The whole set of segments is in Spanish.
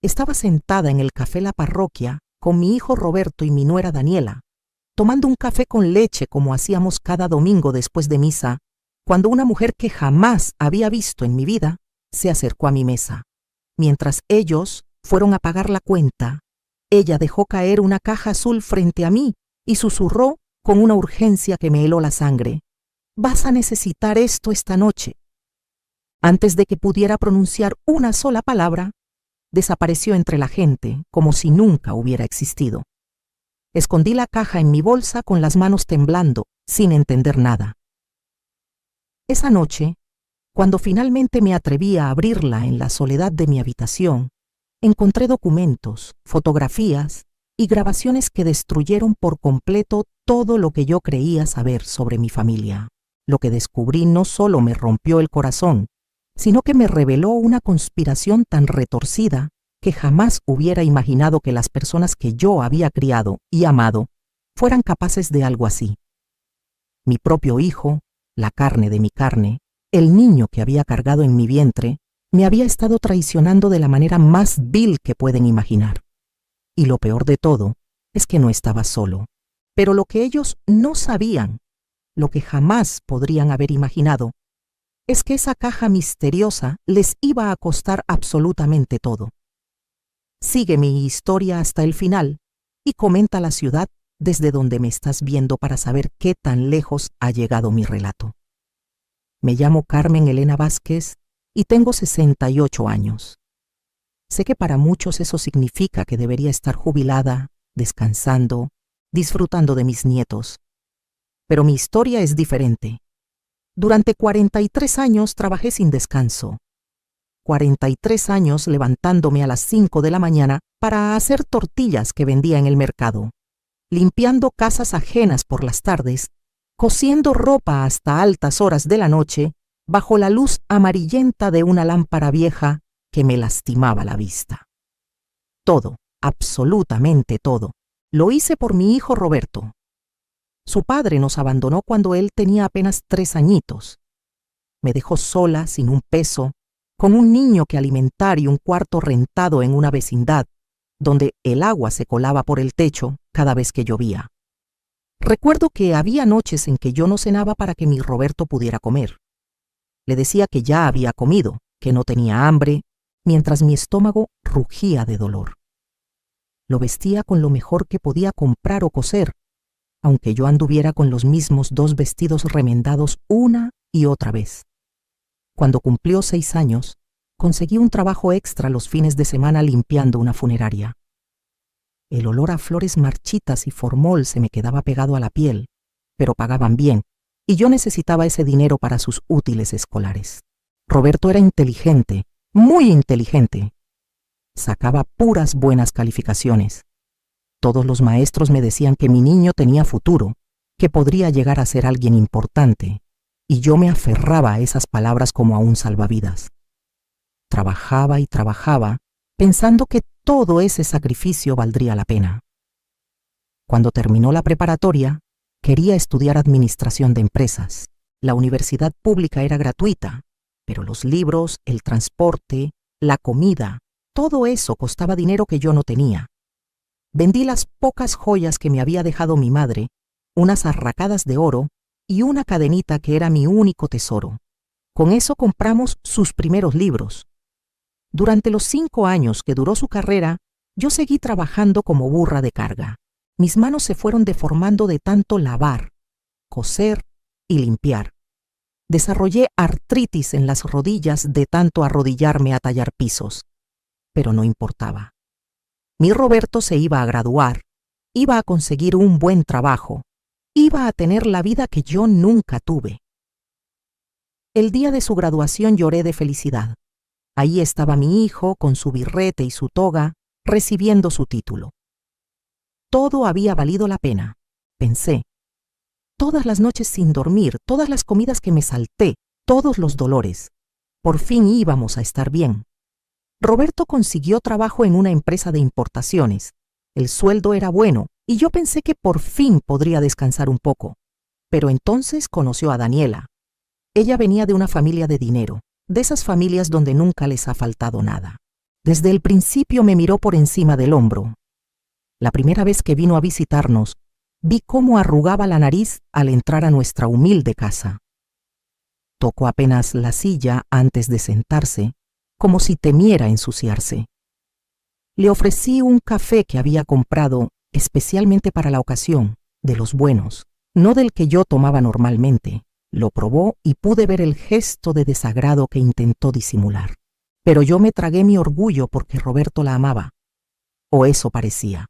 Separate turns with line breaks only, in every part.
Estaba sentada en el café La Parroquia con mi hijo Roberto y mi nuera Daniela, tomando un café con leche como hacíamos cada domingo después de misa, cuando una mujer que jamás había visto en mi vida se acercó a mi mesa. Mientras ellos fueron a pagar la cuenta, ella dejó caer una caja azul frente a mí y susurró con una urgencia que me heló la sangre: «Vas a necesitar esto esta noche». Antes de que pudiera pronunciar una sola palabra, desapareció entre la gente como si nunca hubiera existido. Escondí la caja en mi bolsa con las manos temblando, sin entender nada. Esa noche, cuando finalmente me atreví a abrirla en la soledad de mi habitación, encontré documentos, fotografías y grabaciones que destruyeron por completo todo lo que yo creía saber sobre mi familia. Lo que descubrí no solo me rompió el corazón, sino que me reveló una conspiración tan retorcida que jamás hubiera imaginado que las personas que yo había criado y amado fueran capaces de algo así. Mi propio hijo, la carne de mi carne, el niño que había cargado en mi vientre, me había estado traicionando de la manera más vil que pueden imaginar. Y lo peor de todo es que no estaba solo. Pero lo que ellos no sabían, lo que jamás podrían haber imaginado, es que esa caja misteriosa les iba a costar absolutamente todo. Sigue mi historia hasta el final y comenta la ciudad desde donde me estás viendo para saber qué tan lejos ha llegado mi relato. Me llamo Carmen Elena Vázquez y tengo 68 años. Sé que para muchos eso significa que debería estar jubilada, descansando, disfrutando de mis nietos. Pero mi historia es diferente. Durante 43 años trabajé sin descanso. 43 años levantándome a las 5 de la mañana para hacer tortillas que vendía en el mercado, limpiando casas ajenas por las tardes, cosiendo ropa hasta altas horas de la noche bajo la luz amarillenta de una lámpara vieja que me lastimaba la vista. Todo, absolutamente todo, lo hice por mi hijo Roberto. Su padre nos abandonó cuando él tenía apenas 3 añitos. Me dejó sola, sin un peso, con un niño que alimentar y un cuarto rentado en una vecindad, donde el agua se colaba por el techo cada vez que llovía. Recuerdo que había noches en que yo no cenaba para que mi Roberto pudiera comer. Le decía que ya había comido, que no tenía hambre, mientras mi estómago rugía de dolor. Lo vestía con lo mejor que podía comprar o coser, aunque yo anduviera con los mismos 2 vestidos remendados una y otra vez. Cuando cumplió 6 años, conseguí un trabajo extra los fines de semana limpiando una funeraria. El olor a flores marchitas y formol se me quedaba pegado a la piel, pero pagaban bien, y yo necesitaba ese dinero para sus útiles escolares. Roberto era inteligente, muy inteligente. Sacaba puras buenas calificaciones. Todos los maestros me decían que mi niño tenía futuro, que podría llegar a ser alguien importante, y yo me aferraba a esas palabras como a un salvavidas. Trabajaba y trabajaba, pensando que todo ese sacrificio valdría la pena. Cuando terminó la preparatoria, quería estudiar administración de empresas. La universidad pública era gratuita, pero los libros, el transporte, la comida, todo eso costaba dinero que yo no tenía. Vendí las pocas joyas que me había dejado mi madre, unas arracadas de oro y una cadenita que era mi único tesoro. Con eso compramos sus primeros libros. Durante los 5 años que duró su carrera, yo seguí trabajando como burra de carga. Mis manos se fueron deformando de tanto lavar, coser y limpiar. Desarrollé artritis en las rodillas de tanto arrodillarme a tallar pisos. Pero no importaba. Mi Roberto se iba a graduar, iba a conseguir un buen trabajo, iba a tener la vida que yo nunca tuve. El día de su graduación lloré de felicidad. Ahí estaba mi hijo con su birrete y su toga, recibiendo su título. Todo había valido la pena, pensé. Todas las noches sin dormir, todas las comidas que me salté, todos los dolores. Por fin íbamos a estar bien. Roberto consiguió trabajo en una empresa de importaciones. El sueldo era bueno y yo pensé que por fin podría descansar un poco. Pero entonces conoció a Daniela. Ella venía de una familia de dinero, de esas familias donde nunca les ha faltado nada. Desde el principio me miró por encima del hombro. La primera vez que vino a visitarnos, vi cómo arrugaba la nariz al entrar a nuestra humilde casa. Tocó apenas la silla antes de sentarse, como si temiera ensuciarse. Le ofrecí un café que había comprado especialmente para la ocasión, de los buenos, no del que yo tomaba normalmente. Lo probó y pude ver el gesto de desagrado que intentó disimular. Pero yo me tragué mi orgullo porque Roberto la amaba. O eso parecía.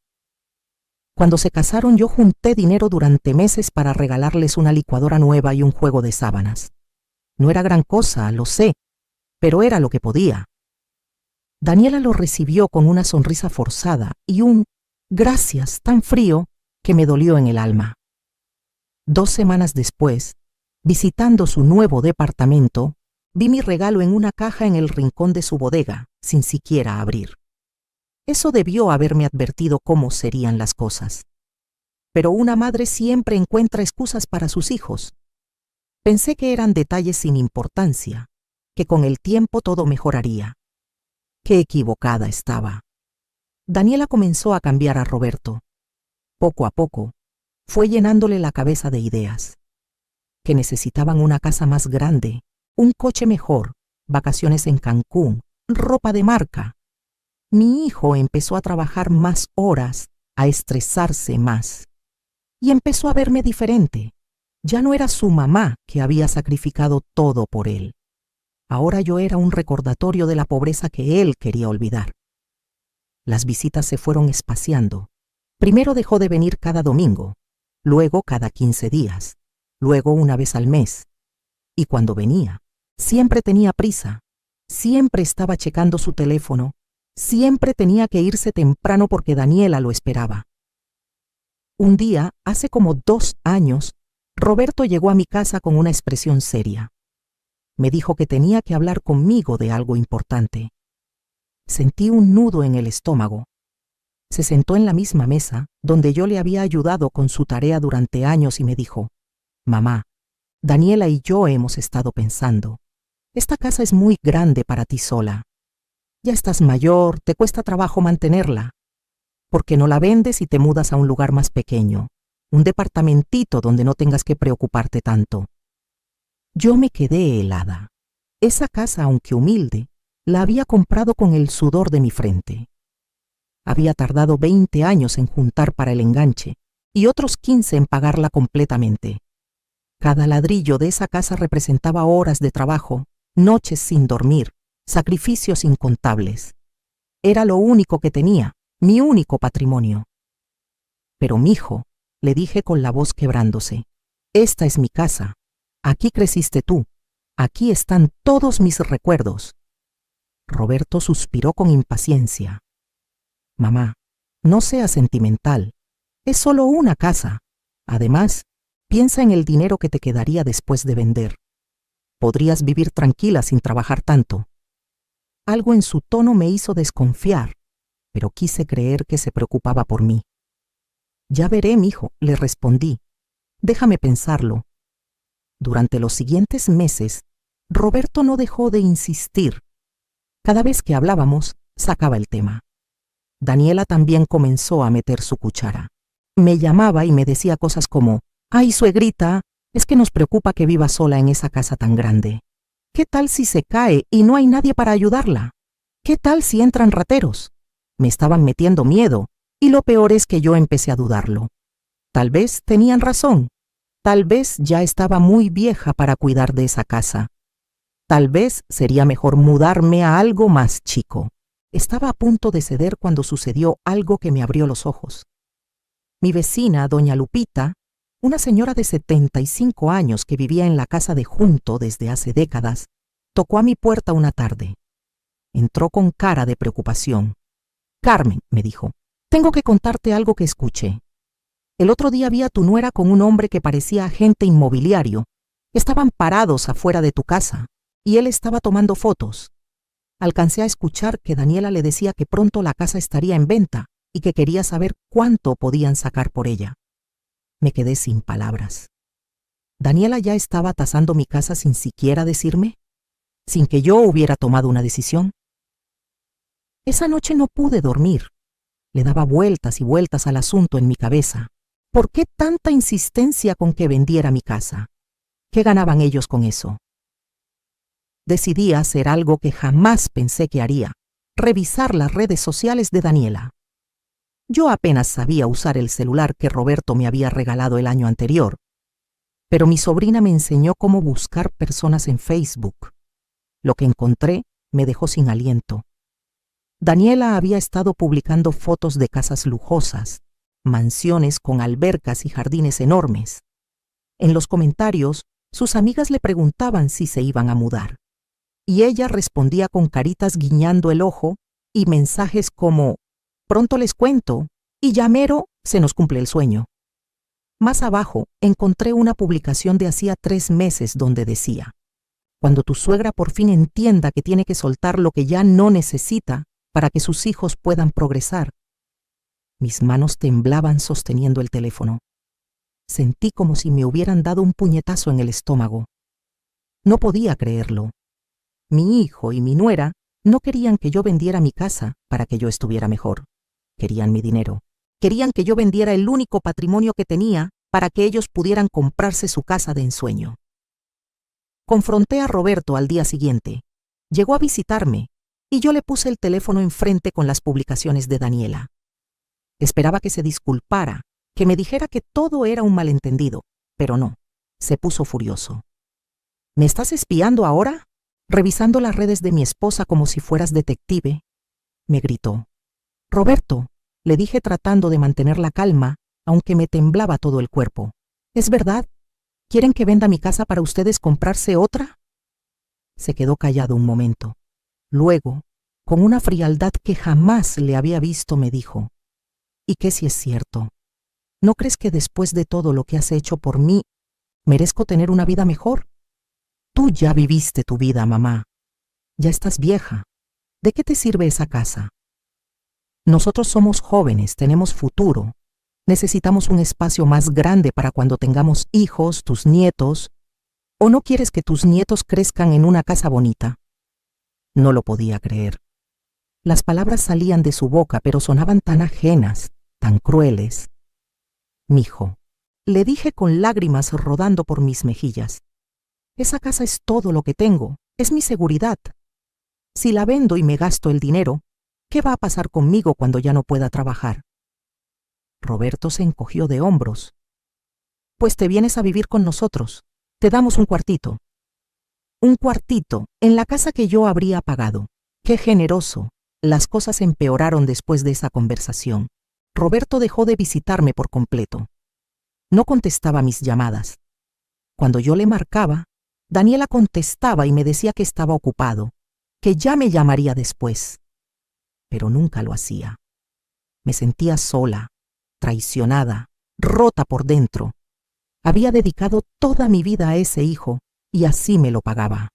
Cuando se casaron yo junté dinero durante meses para regalarles una licuadora nueva y un juego de sábanas. No era gran cosa, lo sé, pero era lo que podía. Daniela lo recibió con una sonrisa forzada y un gracias tan frío que me dolió en el alma. 2 semanas después, visitando su nuevo departamento, vi mi regalo en una caja en el rincón de su bodega, sin siquiera abrir. Eso debió haberme advertido cómo serían las cosas. Pero una madre siempre encuentra excusas para sus hijos. Pensé que eran detalles sin importancia, que con el tiempo todo mejoraría. Qué equivocada estaba. Daniela comenzó a cambiar a Roberto. Poco a poco, fue llenándole la cabeza de ideas. Que necesitaban una casa más grande, un coche mejor, vacaciones en Cancún, ropa de marca. Mi hijo empezó a trabajar más horas, a estresarse más. Y empezó a verme diferente. Ya no era su mamá que había sacrificado todo por él. Ahora yo era un recordatorio de la pobreza que él quería olvidar. Las visitas se fueron espaciando. Primero dejó de venir cada domingo, luego cada 15 días, luego una vez al mes. Y cuando venía, siempre tenía prisa, siempre estaba checando su teléfono, siempre tenía que irse temprano porque Daniela lo esperaba. Un día, hace como 2 años, Roberto llegó a mi casa con una expresión seria. Me dijo que tenía que hablar conmigo de algo importante. Sentí un nudo en el estómago. Se sentó en la misma mesa donde yo le había ayudado con su tarea durante años y me dijo: «Mamá, Daniela y yo hemos estado pensando. Esta casa es muy grande para ti sola. Ya estás mayor, te cuesta trabajo mantenerla. ¿Por qué no la vendes y te mudas a un lugar más pequeño? Un departamentito donde no tengas que preocuparte tanto». Yo me quedé helada. Esa casa, aunque humilde, la había comprado con el sudor de mi frente. Había tardado 20 años en juntar para el enganche y otros 15 en pagarla completamente. Cada ladrillo de esa casa representaba horas de trabajo, noches sin dormir, sacrificios incontables. Era lo único que tenía, mi único patrimonio. «Pero mijo», le dije con la voz quebrándose, «esta es mi casa. Aquí creciste tú. Aquí están todos mis recuerdos». Roberto suspiró con impaciencia. «Mamá, no seas sentimental. Es solo una casa. Además, piensa en el dinero que te quedaría después de vender. Podrías vivir tranquila sin trabajar tanto». Algo en su tono me hizo desconfiar, pero quise creer que se preocupaba por mí. «Ya veré, mijo», le respondí. «Déjame pensarlo». Durante los siguientes meses, Roberto no dejó de insistir. Cada vez que hablábamos, sacaba el tema. Daniela también comenzó a meter su cuchara. Me llamaba y me decía cosas como: «Ay, suegrita, es que nos preocupa que viva sola en esa casa tan grande. ¿Qué tal si se cae y no hay nadie para ayudarla? ¿Qué tal si entran rateros?». Me estaban metiendo miedo, y lo peor es que yo empecé a dudarlo. Tal vez tenían razón. Tal vez ya estaba muy vieja para cuidar de esa casa. Tal vez sería mejor mudarme a algo más chico. Estaba a punto de ceder cuando sucedió algo que me abrió los ojos. Mi vecina, doña Lupita, una señora de 75 años que vivía en la casa de junto desde hace décadas, tocó a mi puerta una tarde. Entró con cara de preocupación. «Carmen», me dijo, «tengo que contarte algo que escuché. El otro día vi a tu nuera con un hombre que parecía agente inmobiliario. Estaban parados afuera de tu casa y él estaba tomando fotos. Alcancé a escuchar que Daniela le decía que pronto la casa estaría en venta y que quería saber cuánto podían sacar por ella». Me quedé sin palabras. ¿Daniela ya estaba tasando mi casa sin siquiera decirme? ¿Sin que yo hubiera tomado una decisión? Esa noche no pude dormir. Le daba vueltas y vueltas al asunto en mi cabeza. ¿Por qué tanta insistencia con que vendiera mi casa? ¿Qué ganaban ellos con eso? Decidí hacer algo que jamás pensé que haría: revisar las redes sociales de Daniela. Yo apenas sabía usar el celular que Roberto me había regalado el año anterior, pero mi sobrina me enseñó cómo buscar personas en Facebook. Lo que encontré me dejó sin aliento. Daniela había estado publicando fotos de casas lujosas, mansiones con albercas y jardines enormes. En los comentarios, sus amigas le preguntaban si se iban a mudar, y ella respondía con caritas guiñando el ojo y mensajes como: pronto les cuento, y ya mero se nos cumple el sueño. Más abajo encontré una publicación de hacía 3 meses donde decía: cuando tu suegra por fin entienda que tiene que soltar lo que ya no necesita para que sus hijos puedan progresar. Mis manos temblaban sosteniendo el teléfono. Sentí como si me hubieran dado un puñetazo en el estómago. No podía creerlo. Mi hijo y mi nuera no querían que yo vendiera mi casa para que yo estuviera mejor. Querían mi dinero. Querían que yo vendiera el único patrimonio que tenía para que ellos pudieran comprarse su casa de ensueño. Confronté a Roberto al día siguiente. Llegó a visitarme y yo le puse el teléfono enfrente con las publicaciones de Daniela. Esperaba que se disculpara, que me dijera que todo era un malentendido, pero no, se puso furioso. ¿Me estás espiando ahora? Revisando las redes de mi esposa como si fueras detective, me gritó. Roberto, le dije tratando de mantener la calma, aunque me temblaba todo el cuerpo. ¿Es verdad? ¿Quieren que venda mi casa para ustedes comprarse otra? Se quedó callado un momento. Luego, con una frialdad que jamás le había visto, me dijo: ¿y qué si es cierto? ¿No crees que después de todo lo que has hecho por mí, merezco tener una vida mejor? Tú ya viviste tu vida, mamá. Ya estás vieja. ¿De qué te sirve esa casa? Nosotros somos jóvenes, tenemos futuro. Necesitamos un espacio más grande para cuando tengamos hijos, tus nietos. ¿O no quieres que tus nietos crezcan en una casa bonita? No lo podía creer. Las palabras salían de su boca, pero sonaban tan ajenas, tan crueles. Mijo, le dije con lágrimas rodando por mis mejillas. Esa casa es todo lo que tengo, es mi seguridad. Si la vendo y me gasto el dinero, ¿qué va a pasar conmigo cuando ya no pueda trabajar? Roberto se encogió de hombros. Pues te vienes a vivir con nosotros. Te damos un cuartito. Un cuartito en la casa que yo habría pagado. ¡Qué generoso! Las cosas empeoraron después de esa conversación. Roberto dejó de visitarme por completo. No contestaba mis llamadas. Cuando yo le marcaba, Daniela contestaba y me decía que estaba ocupado, que ya me llamaría después. Pero nunca lo hacía. Me sentía sola, traicionada, rota por dentro. Había dedicado toda mi vida a ese hijo y así me lo pagaba.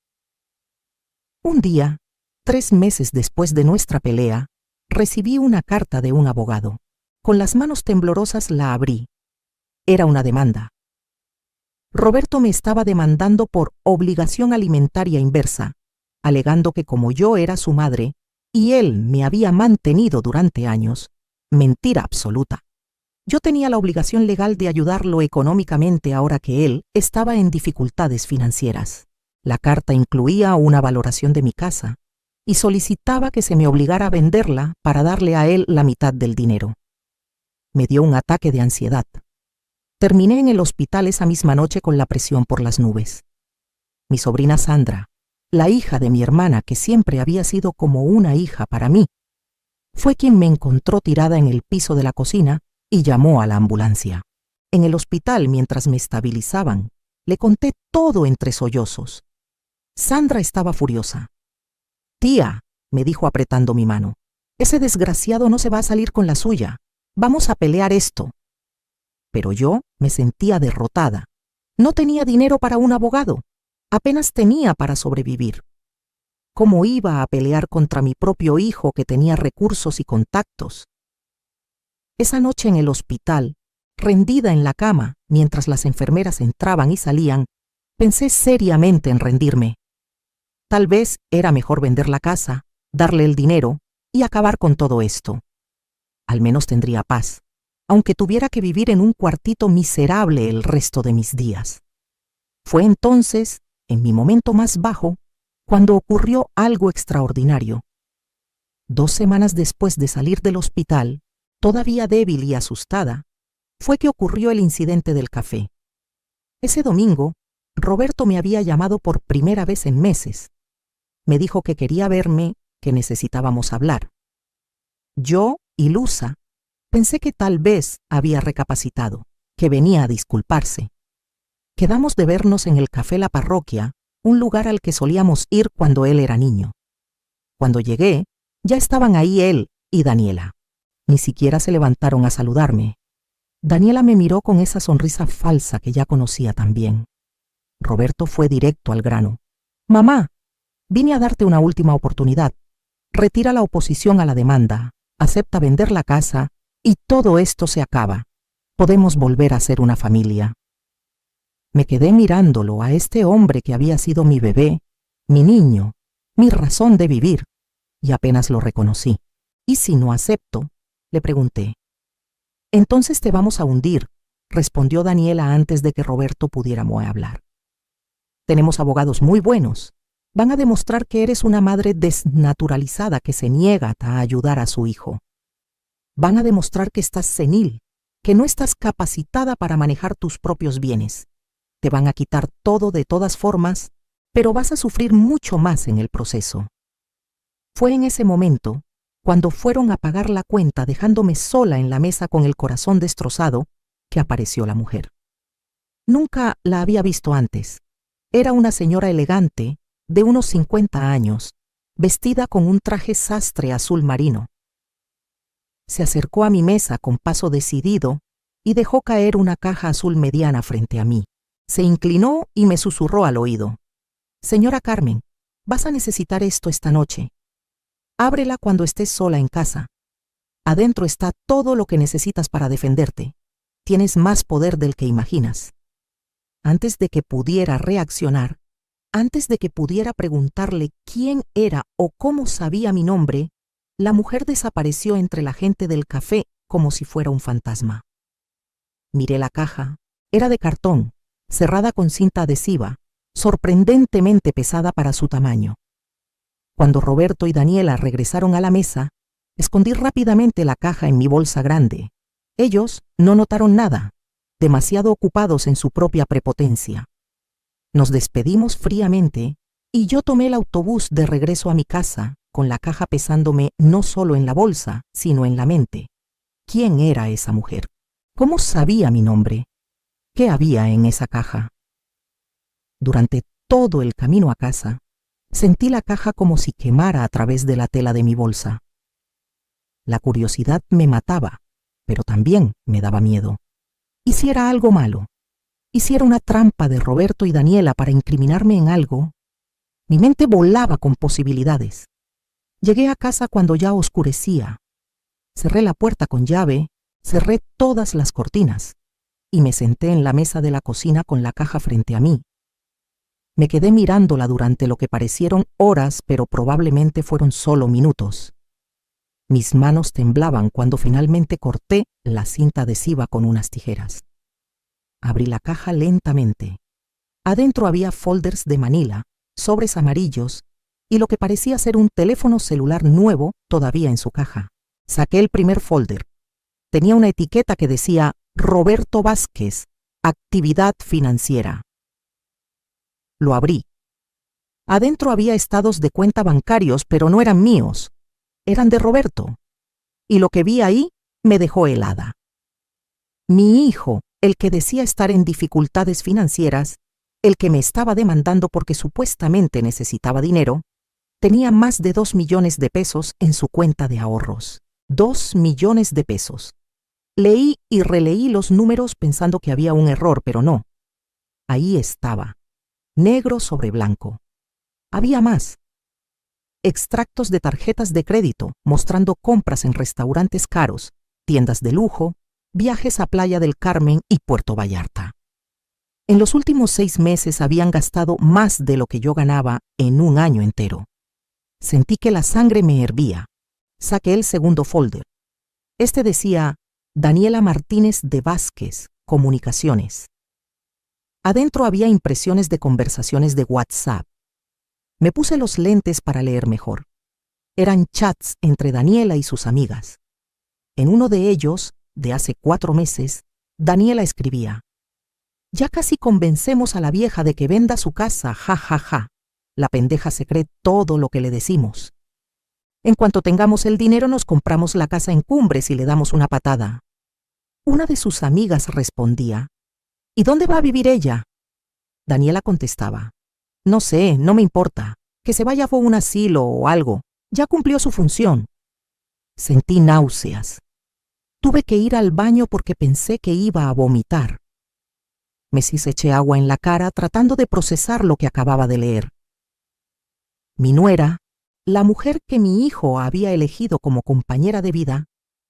Un día, 3 meses después de nuestra pelea, recibí una carta de un abogado. Con las manos temblorosas la abrí. Era una demanda. Roberto me estaba demandando por obligación alimentaria inversa, alegando que como yo era su madre y él me había mantenido durante años, mentira absoluta. Yo tenía la obligación legal de ayudarlo económicamente ahora que él estaba en dificultades financieras. La carta incluía una valoración de mi casa y solicitaba que se me obligara a venderla para darle a él la mitad del dinero. Me dio un ataque de ansiedad. Terminé en el hospital esa misma noche con la presión por las nubes. Mi sobrina Sandra, la hija de mi hermana, que siempre había sido como una hija para mí, fue quien me encontró tirada en el piso de la cocina y llamó a la ambulancia. En el hospital, mientras me estabilizaban, le conté todo entre sollozos. Sandra estaba furiosa. «Tía», me dijo apretando mi mano, «ese desgraciado no se va a salir con la suya. Vamos a pelear esto». Pero yo me sentía derrotada. No tenía dinero para un abogado. Apenas tenía para sobrevivir. ¿Cómo iba a pelear contra mi propio hijo que tenía recursos y contactos? Esa noche en el hospital, rendida en la cama mientras las enfermeras entraban y salían, pensé seriamente en rendirme. Tal vez era mejor vender la casa, darle el dinero y acabar con todo esto. Al menos tendría paz, aunque tuviera que vivir en un cuartito miserable el resto de mis días. Fue entonces, en mi momento más bajo, cuando ocurrió algo extraordinario. 2 semanas después de salir del hospital, todavía débil y asustada, fue que ocurrió el incidente del café. Ese domingo, Roberto me había llamado por primera vez en meses. Me dijo que quería verme, que necesitábamos hablar. Yo, ilusa, pensé que tal vez había recapacitado, que venía a disculparse. Quedamos de vernos en el Café La Parroquia, un lugar al que solíamos ir cuando él era niño. Cuando llegué, ya estaban ahí él y Daniela. Ni siquiera se levantaron a saludarme. Daniela me miró con esa sonrisa falsa que ya conocía tan bien. Roberto fue directo al grano. «Mamá, vine a darte una última oportunidad. Retira la oposición a la demanda, acepta vender la casa y todo esto se acaba. Podemos volver a ser una familia». Me quedé mirándolo a este hombre que había sido mi bebé, mi niño, mi razón de vivir, y apenas lo reconocí. «¿Y si no acepto?», le pregunté. «Entonces te vamos a hundir», respondió Daniela antes de que Roberto pudiera hablar. «Tenemos abogados muy buenos. Van a demostrar que eres una madre desnaturalizada que se niega a ayudar a su hijo. Van a demostrar que estás senil, que no estás capacitada para manejar tus propios bienes. Te van a quitar todo de todas formas, pero vas a sufrir mucho más en el proceso». Fue en ese momento, cuando fueron a pagar la cuenta dejándome sola en la mesa con el corazón destrozado, que apareció la mujer. Nunca la había visto antes. Era una señora elegante, de unos 50 años, vestida con un traje sastre azul marino. Se acercó a mi mesa con paso decidido y dejó caer una caja azul mediana frente a mí. Se inclinó y me susurró al oído: «Señora Carmen, vas a necesitar esto esta noche. Ábrela cuando estés sola en casa. Adentro está todo lo que necesitas para defenderte. Tienes más poder del que imaginas». Antes de que pudiera reaccionar, antes de que pudiera preguntarle quién era o cómo sabía mi nombre, la mujer desapareció entre la gente del café como si fuera un fantasma. Miré la caja. Era de cartón, cerrada con cinta adhesiva, sorprendentemente pesada para su tamaño. Cuando Roberto y Daniela regresaron a la mesa, escondí rápidamente la caja en mi bolsa grande. Ellos no notaron nada, demasiado ocupados en su propia prepotencia. Nos despedimos fríamente y yo tomé el autobús de regreso a mi casa, con la caja pesándome no solo en la bolsa, sino en la mente. ¿Quién era esa mujer? ¿Cómo sabía mi nombre? ¿Qué había en esa caja? Durante todo el camino a casa, sentí la caja como si quemara a través de la tela de mi bolsa. La curiosidad me mataba, pero también me daba miedo. ¿Y si era algo malo? ¿Y si era una trampa de Roberto y Daniela para incriminarme en algo? Mi mente volaba con posibilidades. Llegué a casa cuando ya oscurecía. Cerré la puerta con llave, cerré todas las cortinas y me senté en la mesa de la cocina con la caja frente a mí. Me quedé mirándola durante lo que parecieron horas, pero probablemente fueron solo minutos. Mis manos temblaban cuando finalmente corté la cinta adhesiva con unas tijeras. Abrí la caja lentamente. Adentro había folders de manila, sobres amarillos y lo que parecía ser un teléfono celular nuevo todavía en su caja. Saqué el primer folder. Tenía una etiqueta que decía Roberto Vázquez, actividad financiera. Lo abrí. Adentro había estados de cuenta bancarios, pero no eran míos. Eran de Roberto. Y lo que vi ahí me dejó helada. Mi hijo, el que decía estar en dificultades financieras, el que me estaba demandando porque supuestamente necesitaba dinero, tenía más de 2 millones de pesos en su cuenta de ahorros. 2 millones de pesos. Leí y releí los números pensando que había un error, pero no. Ahí estaba, negro sobre blanco. Había más. Extractos de tarjetas de crédito mostrando compras en restaurantes caros, tiendas de lujo, viajes a Playa del Carmen y Puerto Vallarta. En los últimos 6 meses habían gastado más de lo que yo ganaba en un año entero. Sentí que la sangre me hervía. Saqué el segundo folder. Este decía Daniela Martínez de Vázquez, Comunicaciones. Adentro había impresiones de conversaciones de WhatsApp. Me puse los lentes para leer mejor. Eran chats entre Daniela y sus amigas. En uno de ellos, de hace 4 meses, Daniela escribía: «Ya casi convencemos a la vieja de que venda su casa, ja, ja, ja. La pendeja se cree todo lo que le decimos. En cuanto tengamos el dinero nos compramos la casa en Cumbres y le damos una patada». Una de sus amigas respondía: «¿Y dónde va a vivir ella?». Daniela contestaba: «No sé, no me importa. Que se vaya a un asilo o algo. Ya cumplió su función». Sentí náuseas. Tuve que ir al baño porque pensé que iba a vomitar. Me eché agua en la cara tratando de procesar lo que acababa de leer. Mi nuera, la mujer que mi hijo había elegido como compañera de vida,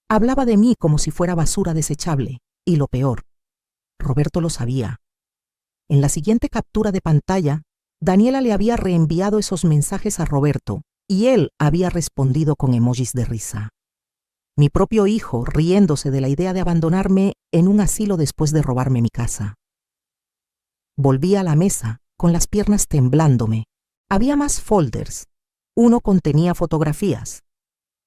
hablaba de mí como si fuera basura desechable. Y lo peor, Roberto lo sabía. En la siguiente captura de pantalla, Daniela le había reenviado esos mensajes a Roberto y él había respondido con emojis de risa. Mi propio hijo riéndose de la idea de abandonarme en un asilo después de robarme mi casa. Volví a la mesa, con las piernas temblándome. Había más folders. Uno contenía fotografías.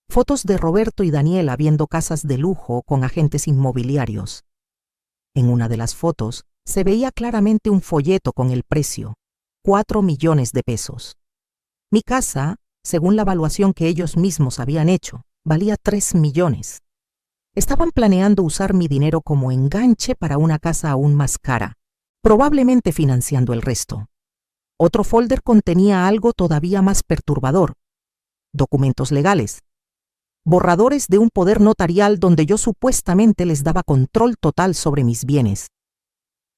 Fotos de Roberto y Daniela viendo casas de lujo con agentes inmobiliarios. En una de las fotos se veía claramente un folleto con el precio: 4 millones de pesos. Mi casa, según la evaluación que ellos mismos habían hecho, valía 3 millones. Estaban planeando usar mi dinero como enganche para una casa aún más cara, probablemente financiando el resto. Otro folder contenía algo todavía más perturbador: documentos legales. Borradores de un poder notarial donde yo supuestamente les daba control total sobre mis bienes.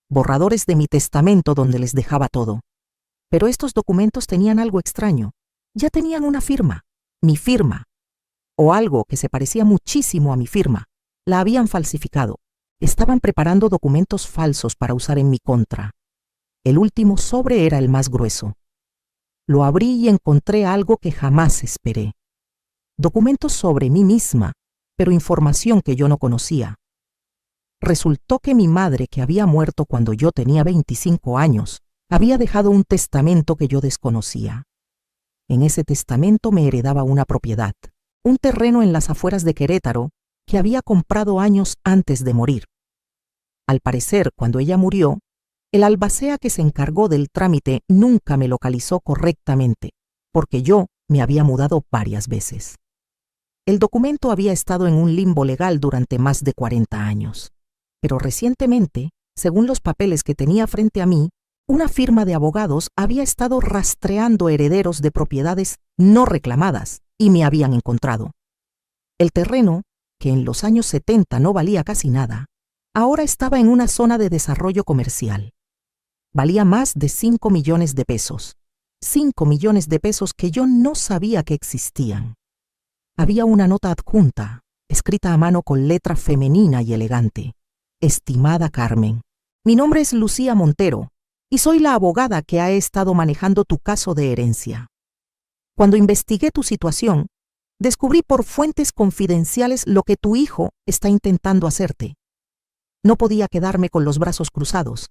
Borradores de mi testamento donde les dejaba todo. Pero estos documentos tenían algo extraño. Ya tenían una firma, mi firma. O algo que se parecía muchísimo a mi firma. La habían falsificado. Estaban preparando documentos falsos para usar en mi contra. El último sobre era el más grueso. Lo abrí y encontré algo que jamás esperé. Documentos sobre mí misma, pero información que yo no conocía. Resultó que mi madre, que había muerto cuando yo tenía 25 años, había dejado un testamento que yo desconocía. En ese testamento me heredaba una propiedad, un terreno en las afueras de Querétaro que había comprado años antes de morir. Al parecer, cuando ella murió, el albacea que se encargó del trámite nunca me localizó correctamente, porque yo me había mudado varias veces. El documento había estado en un limbo legal durante más de 40 años, pero recientemente, según los papeles que tenía frente a mí, una firma de abogados había estado rastreando herederos de propiedades no reclamadas y me habían encontrado. El terreno, que en los años 70 no valía casi nada, ahora estaba en una zona de desarrollo comercial. Valía más de 5 millones de pesos. 5 millones de pesos que yo no sabía que existían. Había una nota adjunta, escrita a mano con letra femenina y elegante. Estimada Carmen, mi nombre es Lucía Montero y soy la abogada que ha estado manejando tu caso de herencia. Cuando investigué tu situación, descubrí por fuentes confidenciales lo que tu hijo está intentando hacerte. No podía quedarme con los brazos cruzados.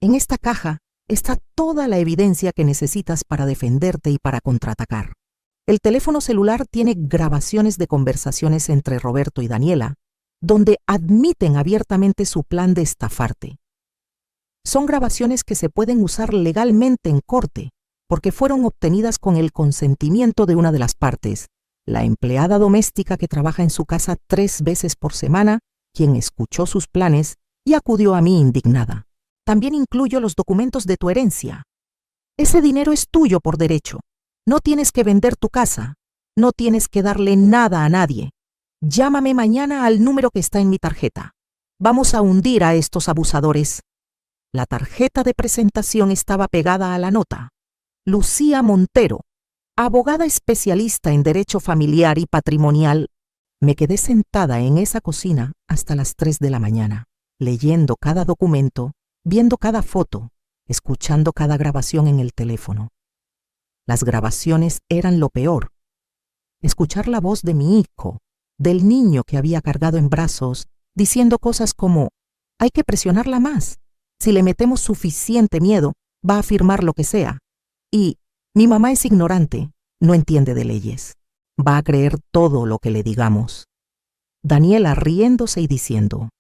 En esta caja está toda la evidencia que necesitas para defenderte y para contraatacar. El teléfono celular tiene grabaciones de conversaciones entre Roberto y Daniela, donde admiten abiertamente su plan de estafarte. Son grabaciones que se pueden usar legalmente en corte, porque fueron obtenidas con el consentimiento de una de las partes, la empleada doméstica que trabaja en su casa 3 veces por semana, quien escuchó sus planes y acudió a mí indignada. También incluyo los documentos de tu herencia. Ese dinero es tuyo por derecho. No tienes que vender tu casa. No tienes que darle nada a nadie. Llámame mañana al número que está en mi tarjeta. Vamos a hundir a estos abusadores. La tarjeta de presentación estaba pegada a la nota. Lucía Montero, abogada especialista en derecho familiar y patrimonial. Me quedé sentada en esa cocina hasta las 3 de la mañana, leyendo cada documento, viendo cada foto, escuchando cada grabación en el teléfono. Las grabaciones eran lo peor. escuchar la voz de mi hijo, del niño que había cargado en brazos, diciendo cosas como, hay que presionarla más. Si le metemos suficiente miedo, va a firmar lo que sea. Y, mi mamá es ignorante, no entiende de leyes. Va a creer todo lo que le digamos. Daniela riéndose y diciendo,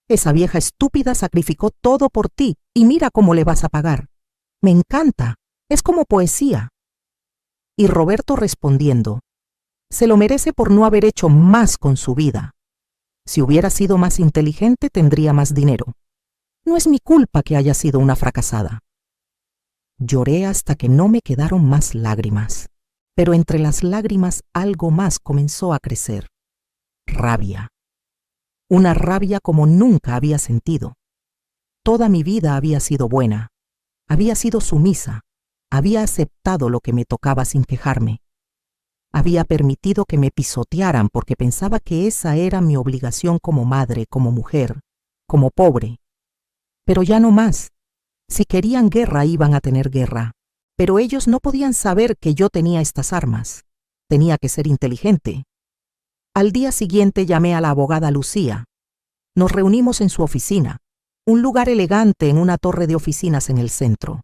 esa vieja estúpida sacrificó todo por ti y mira cómo le vas a pagar. Me encanta, es como poesía. Y Roberto respondiendo, se lo merece por no haber hecho más con su vida. Si hubiera sido más inteligente, tendría más dinero. No es mi culpa que haya sido una fracasada. Lloré hasta que no me quedaron más lágrimas, pero entre las lágrimas algo más comenzó a crecer. Rabia. Una rabia como nunca había sentido. Toda mi vida había sido buena, había sido sumisa, había aceptado lo que me tocaba sin quejarme. Había permitido que me pisotearan porque pensaba que esa era mi obligación como madre, como mujer, como pobre. Pero ya no más. Si querían guerra, iban a tener guerra. Pero ellos no podían saber que yo tenía estas armas. Tenía que ser inteligente. Al día siguiente llamé a la abogada Lucía. Nos reunimos en su oficina, un lugar elegante en una torre de oficinas en el centro.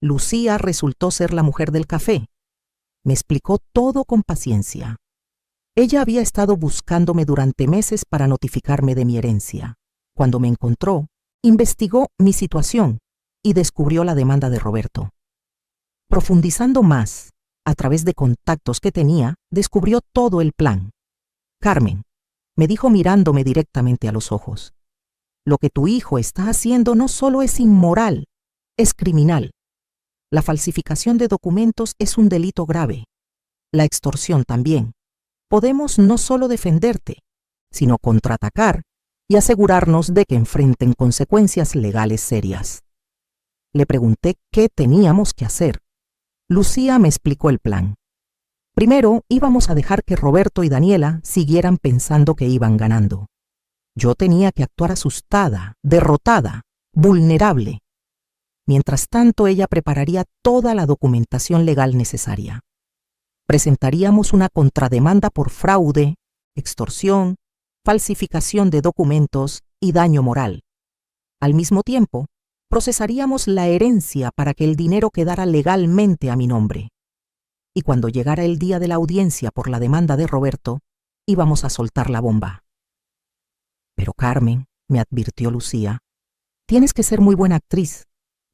Lucía resultó ser la mujer del café. Me explicó todo con paciencia. Ella había estado buscándome durante meses para notificarme de mi herencia. Cuando me encontró, investigó mi situación y descubrió la demanda de Roberto. Profundizando más, a través de contactos que tenía, descubrió todo el plan. Carmen, me dijo mirándome directamente a los ojos, lo que tu hijo está haciendo no solo es inmoral, es criminal. La falsificación de documentos es un delito grave. La extorsión también. Podemos no solo defenderte, sino contraatacar y asegurarnos de que enfrenten consecuencias legales serias. Le pregunté qué teníamos que hacer. Lucía me explicó el plan. Primero, íbamos a dejar que Roberto y Daniela siguieran pensando que iban ganando. Yo tenía que actuar asustada, derrotada, vulnerable. Mientras tanto, ella prepararía toda la documentación legal necesaria. Presentaríamos una contrademanda por fraude, extorsión, falsificación de documentos y daño moral. Al mismo tiempo, procesaríamos la herencia para que el dinero quedara legalmente a mi nombre. Y cuando llegara el día de la audiencia por la demanda de Roberto, íbamos a soltar la bomba. Pero Carmen, me advirtió Lucía, tienes que ser muy buena actriz.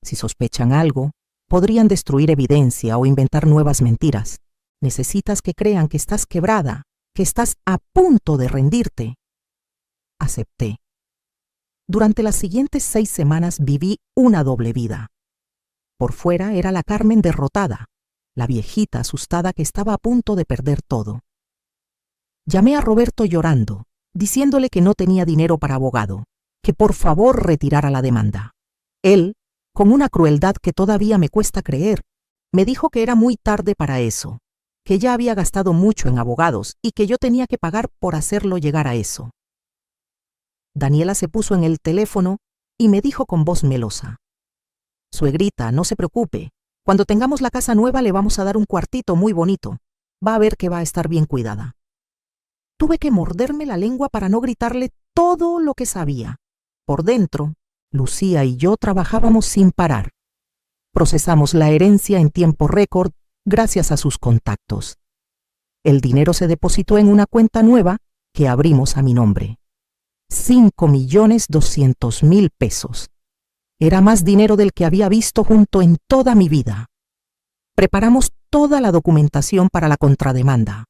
Si sospechan algo, podrían destruir evidencia o inventar nuevas mentiras. Necesitas que crean que estás quebrada, que estás a punto de rendirte. Acepté. Durante las siguientes 6 semanas viví una doble vida. Por fuera era la Carmen derrotada, la viejita asustada que estaba a punto de perder todo. Llamé a Roberto llorando, diciéndole que no tenía dinero para abogado, que por favor retirara la demanda. Él, con una crueldad que todavía me cuesta creer, me dijo que era muy tarde para eso, que ya había gastado mucho en abogados y que yo tenía que pagar por hacerlo llegar a eso. Daniela se puso en el teléfono y me dijo con voz melosa, suegrita, no se preocupe, cuando tengamos la casa nueva le vamos a dar un cuartito muy bonito, va a ver que va a estar bien cuidada. Tuve que morderme la lengua para no gritarle todo lo que sabía. Por dentro, Lucía y yo trabajábamos sin parar. Procesamos la herencia en tiempo récord gracias a sus contactos. El dinero se depositó en una cuenta nueva que abrimos a mi nombre. 5.200.000 pesos. Era más dinero del que había visto junto en toda mi vida. Preparamos toda la documentación para la contrademanda.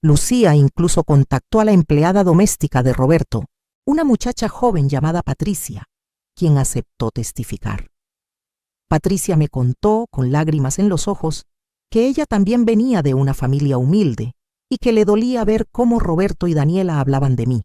Lucía incluso contactó a la empleada doméstica de Roberto, una muchacha joven llamada Patricia, quien aceptó testificar. Patricia me contó, con lágrimas en los ojos, que ella también venía de una familia humilde y que le dolía ver cómo Roberto y Daniela hablaban de mí.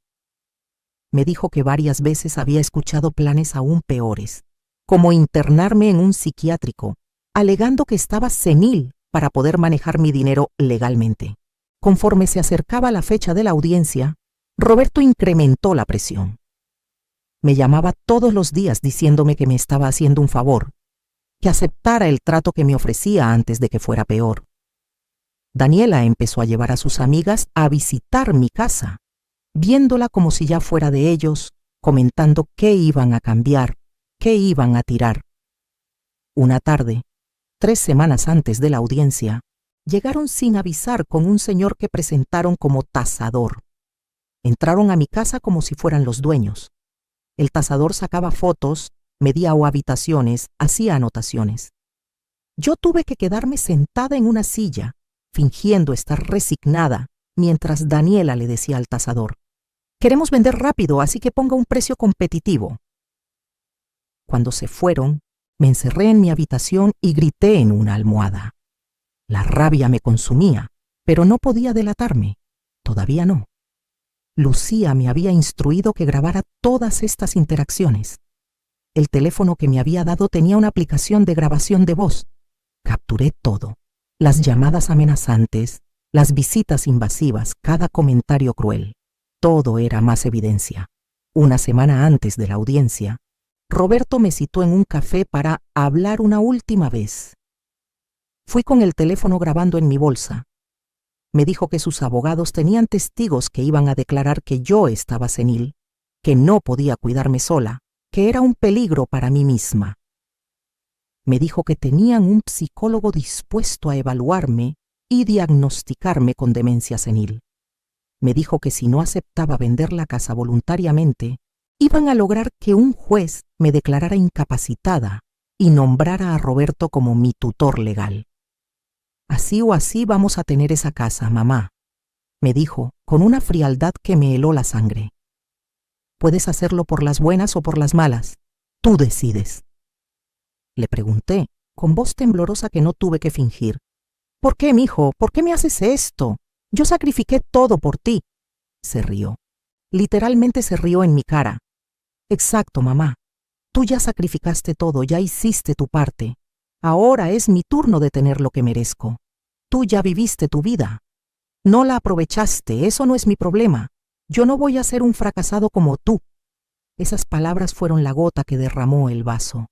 Me dijo que varias veces había escuchado planes aún peores, como internarme en un psiquiátrico, alegando que estaba senil para poder manejar mi dinero legalmente. Conforme se acercaba la fecha de la audiencia, Roberto incrementó la presión. Me llamaba todos los días diciéndome que me estaba haciendo un favor, que aceptara el trato que me ofrecía antes de que fuera peor. Daniela empezó a llevar a sus amigas a visitar mi casa, viéndola como si ya fuera de ellos, comentando qué iban a cambiar, qué iban a tirar. Una tarde, 3 semanas antes de la audiencia, llegaron sin avisar con un señor que presentaron como tasador. Entraron a mi casa como si fueran los dueños. El tasador sacaba fotos, medía habitaciones, hacía anotaciones. Yo tuve que quedarme sentada en una silla, fingiendo estar resignada, mientras Daniela le decía al tasador: «Queremos vender rápido, así que ponga un precio competitivo». Cuando se fueron, me encerré en mi habitación y grité en una almohada. La rabia me consumía, pero no podía delatarme. Todavía no. Lucía me había instruido que grabara todas estas interacciones. El teléfono que me había dado tenía una aplicación de grabación de voz. Capturé todo: las llamadas amenazantes, las visitas invasivas, cada comentario cruel. Todo era más evidencia. Una semana antes de la audiencia, Roberto me citó en un café para hablar una última vez. Fui con el teléfono grabando en mi bolsa. Me dijo que sus abogados tenían testigos que iban a declarar que yo estaba senil, que no podía cuidarme sola, que era un peligro para mí misma. Me dijo que tenían un psicólogo dispuesto a evaluarme y diagnosticarme con demencia senil. Me dijo que si no aceptaba vender la casa voluntariamente, iban a lograr que un juez me declarara incapacitada y nombrara a Roberto como mi tutor legal. «Así o así vamos a tener esa casa, mamá», me dijo con una frialdad que me heló la sangre. «Puedes hacerlo por las buenas o por las malas. Tú decides». Le pregunté, con voz temblorosa que no tuve que fingir: «¿Por qué, mijo? ¿Por qué me haces esto? Yo sacrifiqué todo por ti». Se rió. Literalmente se rió en mi cara. «Exacto, mamá. Tú ya sacrificaste todo, ya hiciste tu parte. Ahora es mi turno de tener lo que merezco. Tú ya viviste tu vida. No la aprovechaste, eso no es mi problema. Yo no voy a ser un fracasado como tú». Esas palabras fueron la gota que derramó el vaso.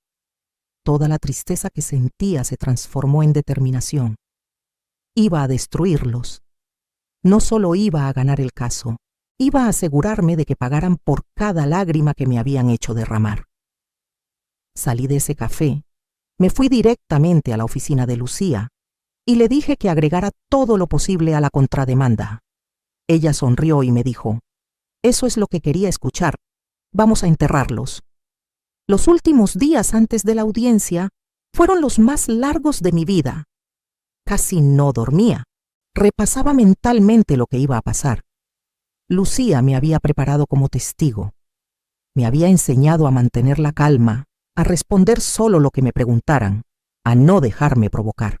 Toda la tristeza que sentía se transformó en determinación. Iba a destruirlos. No solo iba a ganar el caso, iba a asegurarme de que pagaran por cada lágrima que me habían hecho derramar. Salí de ese café, me fui directamente a la oficina de Lucía y le dije que agregara todo lo posible a la contrademanda. Ella sonrió y me dijo: «Eso es lo que quería escuchar. Vamos a enterrarlos». Los últimos días antes de la audiencia fueron los más largos de mi vida. Casi no dormía. Repasaba mentalmente lo que iba a pasar. Lucía me había preparado como testigo. Me había enseñado a mantener la calma, a responder solo lo que me preguntaran, a no dejarme provocar.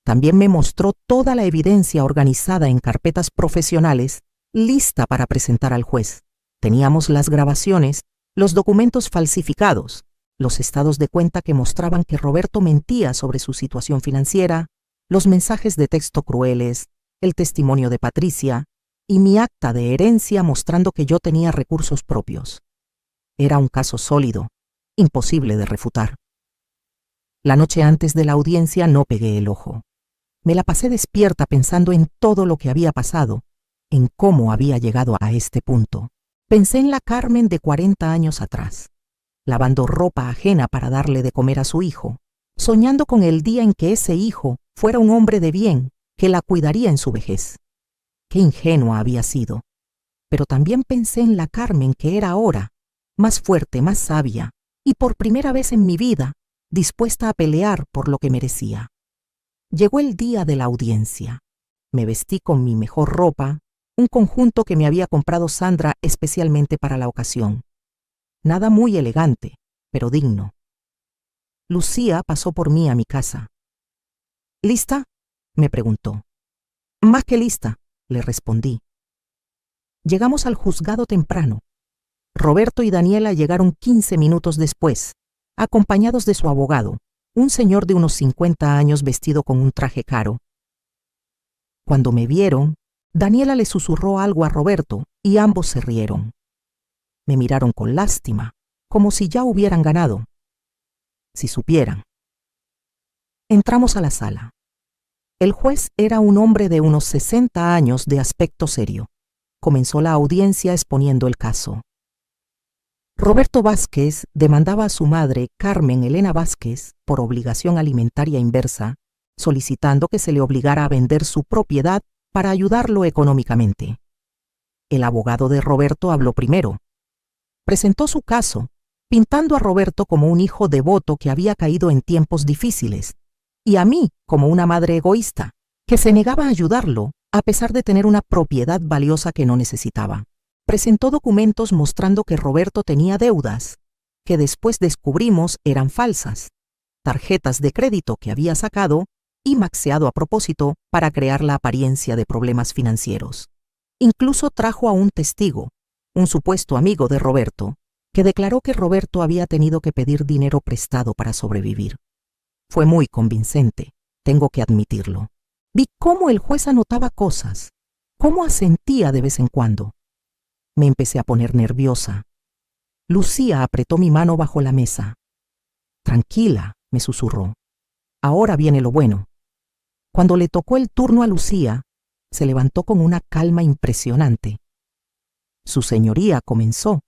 También me mostró toda la evidencia organizada en carpetas profesionales, lista para presentar al juez. Teníamos las grabaciones, los documentos falsificados, los estados de cuenta que mostraban que Roberto mentía sobre su situación financiera, los mensajes de texto crueles, el testimonio de Patricia y mi acta de herencia mostrando que yo tenía recursos propios. Era un caso sólido, imposible de refutar. La noche antes de la audiencia no pegué el ojo. Me la pasé despierta pensando en todo lo que había pasado, en cómo había llegado a este punto. Pensé en la Carmen de 40 años atrás, lavando ropa ajena para darle de comer a su hijo, soñando con el día en que ese hijo fuera un hombre de bien que la cuidaría en su vejez. Qué ingenua había sido. Pero también pensé en la Carmen que era ahora, más fuerte, más sabia, y por primera vez en mi vida, dispuesta a pelear por lo que merecía. Llegó el día de la audiencia. Me vestí con mi mejor ropa, un conjunto que me había comprado Sandra especialmente para la ocasión. Nada muy elegante, pero digno. Lucía pasó por mí a mi casa. «¿Lista?», me preguntó. «Más que lista», le respondí. Llegamos al juzgado temprano. Roberto y Daniela llegaron 15 minutos después, acompañados de su abogado, un señor de unos 50 años vestido con un traje caro. Cuando me vieron, Daniela le susurró algo a Roberto y ambos se rieron. Me miraron con lástima, como si ya hubieran ganado. Si supieran. Entramos a la sala. El juez era un hombre de unos 60 años de aspecto serio. Comenzó la audiencia exponiendo el caso. Roberto Vázquez demandaba a su madre, Carmen Elena Vázquez, por obligación alimentaria inversa, solicitando que se le obligara a vender su propiedad para ayudarlo económicamente. El abogado de Roberto habló primero. Presentó su caso, pintando a Roberto como un hijo devoto que había caído en tiempos difíciles, y a mí como una madre egoísta, que se negaba a ayudarlo a pesar de tener una propiedad valiosa que no necesitaba. Presentó documentos mostrando que Roberto tenía deudas, que después descubrimos eran falsas, tarjetas de crédito que había sacado y maxeado a propósito para crear la apariencia de problemas financieros. Incluso trajo a un testigo, un supuesto amigo de Roberto, que declaró que Roberto había tenido que pedir dinero prestado para sobrevivir. Fue muy convincente, tengo que admitirlo. Vi cómo el juez anotaba cosas, cómo asentía de vez en cuando. Me empecé a poner nerviosa. Lucía apretó mi mano bajo la mesa. Tranquila, me susurró. Ahora viene lo bueno. Cuando le tocó el turno a Lucía, se levantó con una calma impresionante. Su señoría comenzó.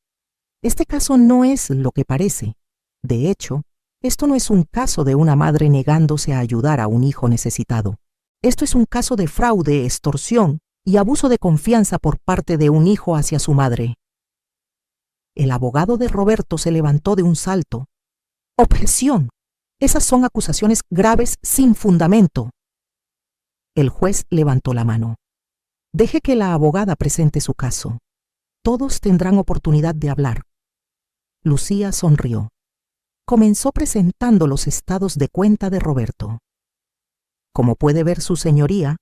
Este caso no es lo que parece. De hecho, esto no es un caso de una madre negándose a ayudar a un hijo necesitado. Esto es un caso de fraude, extorsión y abuso de confianza por parte de un hijo hacia su madre. El abogado de Roberto se levantó de un salto. ¡Objeción! Esas son acusaciones graves sin fundamento. El juez levantó la mano. Deje que la abogada presente su caso. Todos tendrán oportunidad de hablar. Lucía sonrió. Comenzó presentando los estados de cuenta de Roberto. Como puede ver su señoría,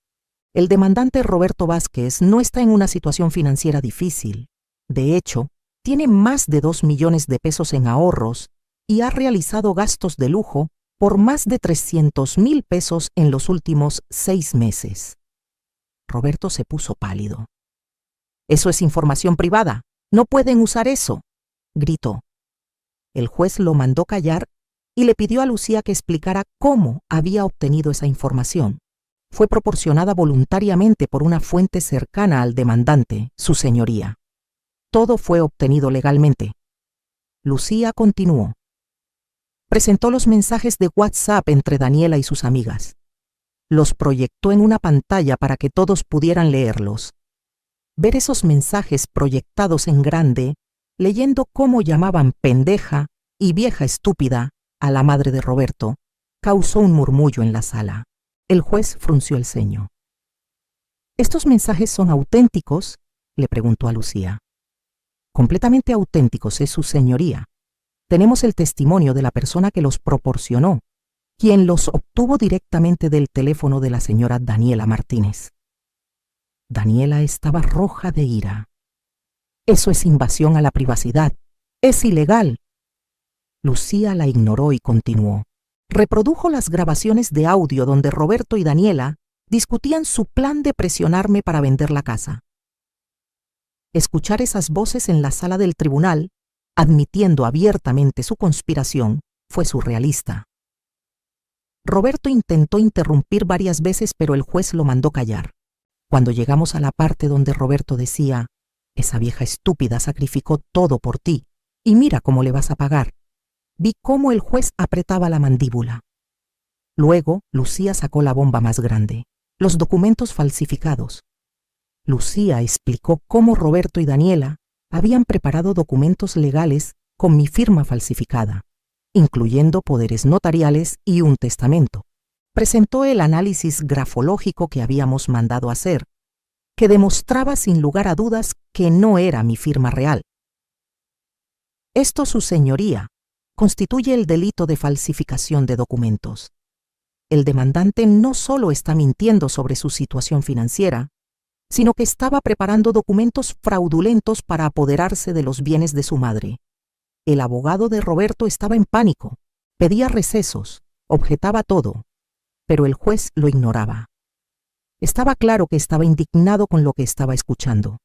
el demandante Roberto Vázquez no está en una situación financiera difícil. De hecho, tiene más de 2 millones de pesos en ahorros y ha realizado gastos de lujo por más de 300,000 pesos en los últimos 6 meses. Roberto se puso pálido. «Eso es información privada. No pueden usar eso», gritó. El juez lo mandó callar y le pidió a Lucía que explicara cómo había obtenido esa información. Fue proporcionada voluntariamente por una fuente cercana al demandante, su señoría. Todo fue obtenido legalmente. Lucía continuó. Presentó los mensajes de WhatsApp entre Daniela y sus amigas. Los proyectó en una pantalla para que todos pudieran leerlos. Ver esos mensajes proyectados en grande, leyendo cómo llamaban pendeja y vieja estúpida a la madre de Roberto, causó un murmullo en la sala. El juez frunció el ceño. ¿Estos mensajes son auténticos?, le preguntó a Lucía. Completamente auténticos, es su señoría. Tenemos el testimonio de la persona que los proporcionó, quien los obtuvo directamente del teléfono de la señora Daniela Martínez. Daniela estaba roja de ira. Eso es invasión a la privacidad. Es ilegal. Lucía la ignoró y continuó. Reprodujo las grabaciones de audio donde Roberto y Daniela discutían su plan de presionarme para vender la casa. Escuchar esas voces en la sala del tribunal, admitiendo abiertamente su conspiración, fue surrealista. Roberto intentó interrumpir varias veces, pero el juez lo mandó callar. Cuando llegamos a la parte donde Roberto decía, «Esa vieja estúpida sacrificó todo por ti, y mira cómo le vas a pagar», vi cómo el juez apretaba la mandíbula. Luego, Lucía sacó la bomba más grande, los documentos falsificados. Lucía explicó cómo Roberto y Daniela habían preparado documentos legales con mi firma falsificada, incluyendo poderes notariales y un testamento. Presentó el análisis grafológico que habíamos mandado hacer, que demostraba sin lugar a dudas que no era mi firma real. Esto, su señoría, constituye el delito de falsificación de documentos. El demandante no solo está mintiendo sobre su situación financiera, sino que estaba preparando documentos fraudulentos para apoderarse de los bienes de su madre. El abogado de Roberto estaba en pánico, pedía recesos, objetaba todo, pero el juez lo ignoraba. Estaba claro que estaba indignado con lo que estaba escuchando.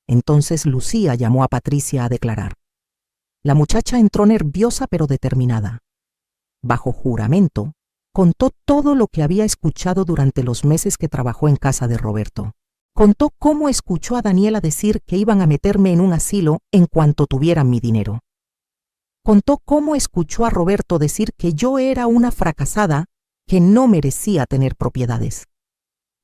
Entonces Lucía llamó a Patricia a declarar. La muchacha entró nerviosa pero determinada. Bajo juramento, Contó todo lo que había escuchado durante los meses que trabajó en casa de Roberto. Contó cómo escuchó a Daniela decir que iban a meterme en un asilo en cuanto tuvieran mi dinero. Contó cómo escuchó a Roberto decir que yo era una fracasada que no merecía tener propiedades.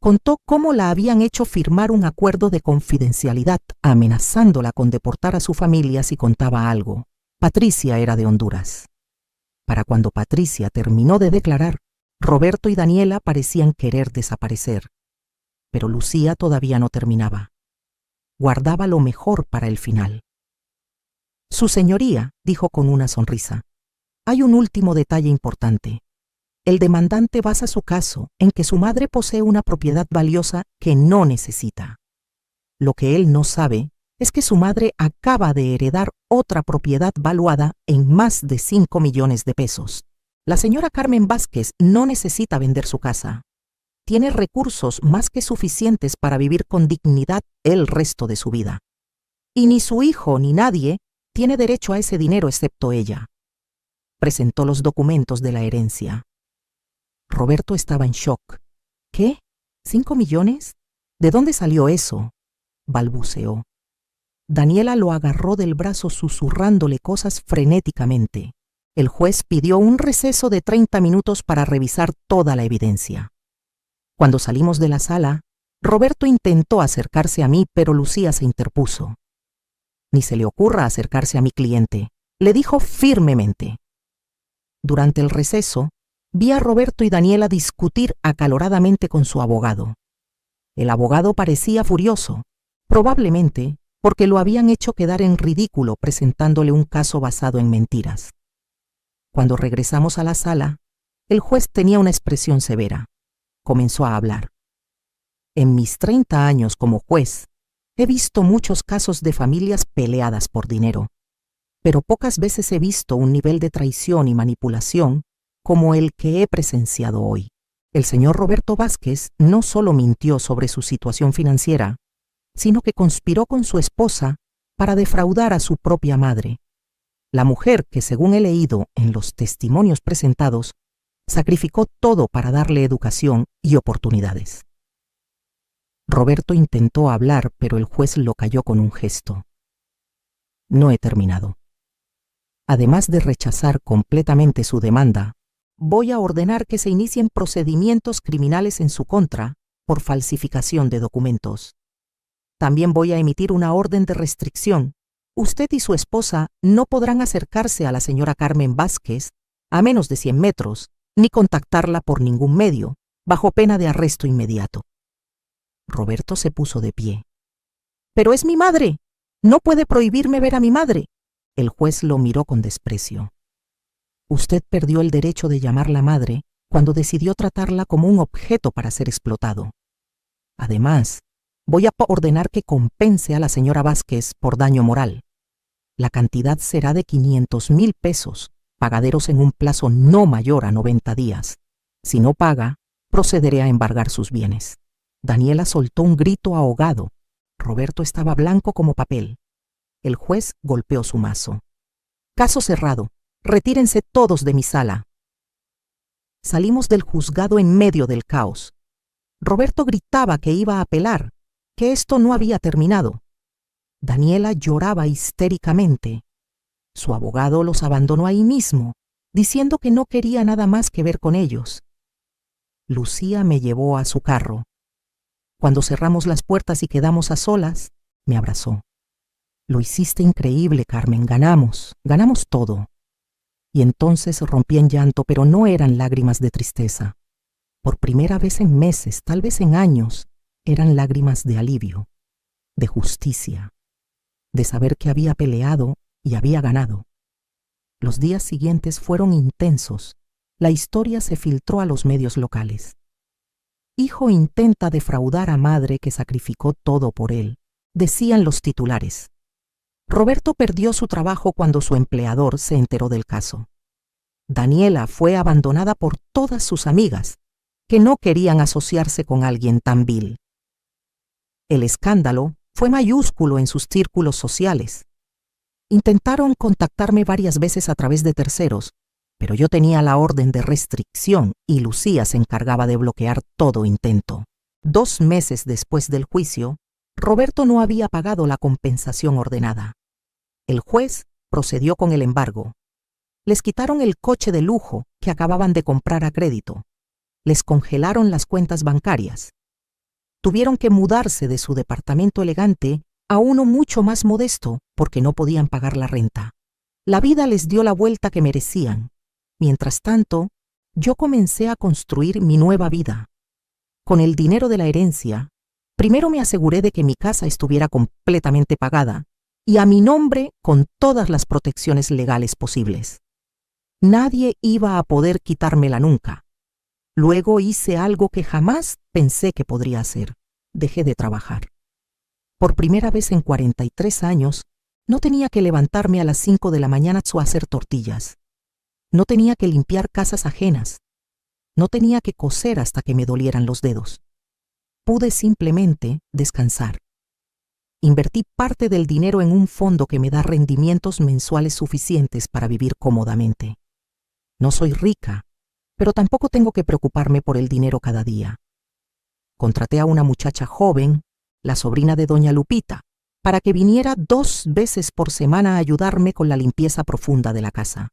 Contó cómo la habían hecho firmar un acuerdo de confidencialidad, amenazándola con deportar a su familia si contaba algo. Patricia era de Honduras. Para cuando Patricia terminó de declarar, Roberto y Daniela parecían querer desaparecer. Pero Lucía todavía no terminaba. Guardaba lo mejor para el final. Su señoría, dijo con una sonrisa, hay un último detalle importante. El demandante basa su caso en que su madre posee una propiedad valiosa que no necesita. Lo que él no sabe es que su madre acaba de heredar otra propiedad valuada en más de 5 millones de pesos. La señora Carmen Vázquez no necesita vender su casa. Tiene recursos más que suficientes para vivir con dignidad el resto de su vida. Y ni su hijo ni nadie tiene derecho a ese dinero excepto ella. Presentó los documentos de la herencia. Roberto estaba en shock. ¿Qué? ¿5 millones? ¿De dónde salió eso? Balbuceó. Daniela lo agarró del brazo susurrándole cosas frenéticamente. El juez pidió un receso de 30 minutos para revisar toda la evidencia. Cuando salimos de la sala, Roberto intentó acercarse a mí, pero Lucía se interpuso. Ni se le ocurra acercarse a mi cliente, le dijo firmemente. Durante el receso, vi a Roberto y Daniela discutir acaloradamente con su abogado. El abogado parecía furioso, probablemente porque lo habían hecho quedar en ridículo presentándole un caso basado en mentiras. Cuando regresamos a la sala, el juez tenía una expresión severa. Comenzó a hablar. En mis 30 años como juez, he visto muchos casos de familias peleadas por dinero, pero pocas veces he visto un nivel de traición y manipulación como el que he presenciado hoy. El señor Roberto Vázquez no solo mintió sobre su situación financiera, sino que conspiró con su esposa para defraudar a su propia madre, la mujer que, según he leído en los testimonios presentados, sacrificó todo para darle educación y oportunidades. Roberto intentó hablar, pero el juez lo calló con un gesto. No he terminado. Además de rechazar completamente su demanda, voy a ordenar que se inicien procedimientos criminales en su contra por falsificación de documentos. También voy a emitir una orden de restricción. Usted y su esposa no podrán acercarse a la señora Carmen Vázquez a menos de 100 metros, ni contactarla por ningún medio, bajo pena de arresto inmediato. Roberto se puso de pie. «¡Pero es mi madre! ¡No puede prohibirme ver a mi madre!». El juez lo miró con desprecio. «Usted perdió el derecho de llamarla madre cuando decidió tratarla como un objeto para ser explotado. Además, voy a ordenar que compense a la señora Vázquez por daño moral. La cantidad será de 500,000 pesos, pagaderos en un plazo no mayor a 90 días. Si no paga, procederé a embargar sus bienes». Daniela soltó un grito ahogado. Roberto estaba blanco como papel. El juez golpeó su mazo. «Caso cerrado. Retírense todos de mi sala». Salimos del juzgado en medio del caos. Roberto gritaba que iba a apelar, que esto no había terminado. Daniela lloraba histéricamente. Su abogado los abandonó ahí mismo, diciendo que no quería nada más que ver con ellos. Lucía me llevó a su carro. Cuando cerramos las puertas y quedamos a solas, me abrazó. «Lo hiciste increíble, Carmen, ganamos todo». Y entonces rompí en llanto, pero no eran lágrimas de tristeza. Por primera vez en meses, tal vez en años, eran lágrimas de alivio, de justicia, de saber que había peleado y había ganado. Los días siguientes fueron intensos. La historia se filtró a los medios locales. «Hijo intenta defraudar a madre que sacrificó todo por él», decían los titulares. Roberto perdió su trabajo cuando su empleador se enteró del caso. Daniela fue abandonada por todas sus amigas, que no querían asociarse con alguien tan vil. El escándalo fue mayúsculo en sus círculos sociales. Intentaron contactarme varias veces a través de terceros, Pero yo tenía la orden de restricción y Lucía se encargaba de bloquear todo intento. 2 meses después del juicio, Roberto no había pagado la compensación ordenada. El juez procedió con el embargo. Les quitaron el coche de lujo que acababan de comprar a crédito. Les congelaron las cuentas bancarias. Tuvieron que mudarse de su departamento elegante a uno mucho más modesto porque no podían pagar la renta. La vida les dio la vuelta que merecían. Mientras tanto, yo comencé a construir mi nueva vida. Con el dinero de la herencia, primero me aseguré de que mi casa estuviera completamente pagada y a mi nombre con todas las protecciones legales posibles. Nadie iba a poder quitármela nunca. Luego hice algo que jamás pensé que podría hacer. Dejé de trabajar. Por primera vez en 43 años, no tenía que levantarme a las 5 de la mañana a hacer tortillas. No tenía que limpiar casas ajenas. No tenía que coser hasta que me dolieran los dedos. Pude simplemente descansar. Invertí parte del dinero en un fondo que me da rendimientos mensuales suficientes para vivir cómodamente. No soy rica, pero tampoco tengo que preocuparme por el dinero cada día. Contraté a una muchacha joven, la sobrina de doña Lupita, para que viniera 2 veces por semana a ayudarme con la limpieza profunda de la casa.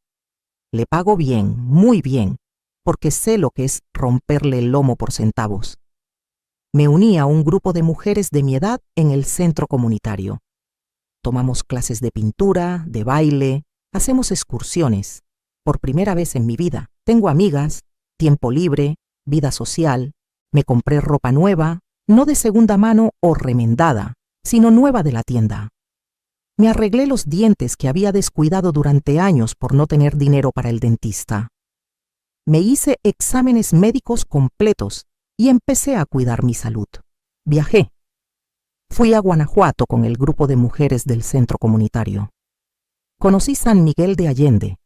Le pago bien, muy bien, porque sé lo que es romperle el lomo por centavos. Me uní a un grupo de mujeres de mi edad en el centro comunitario. Tomamos clases de pintura, de baile, hacemos excursiones. Por primera vez en mi vida, tengo amigas, tiempo libre, vida social. Me compré ropa nueva, no de segunda mano o remendada, sino nueva de la tienda. Me arreglé los dientes que había descuidado durante años por no tener dinero para el dentista. Me hice exámenes médicos completos y empecé a cuidar mi salud. Viajé. Fui a Guanajuato con el grupo de mujeres del centro comunitario. Conocí San Miguel de Allende,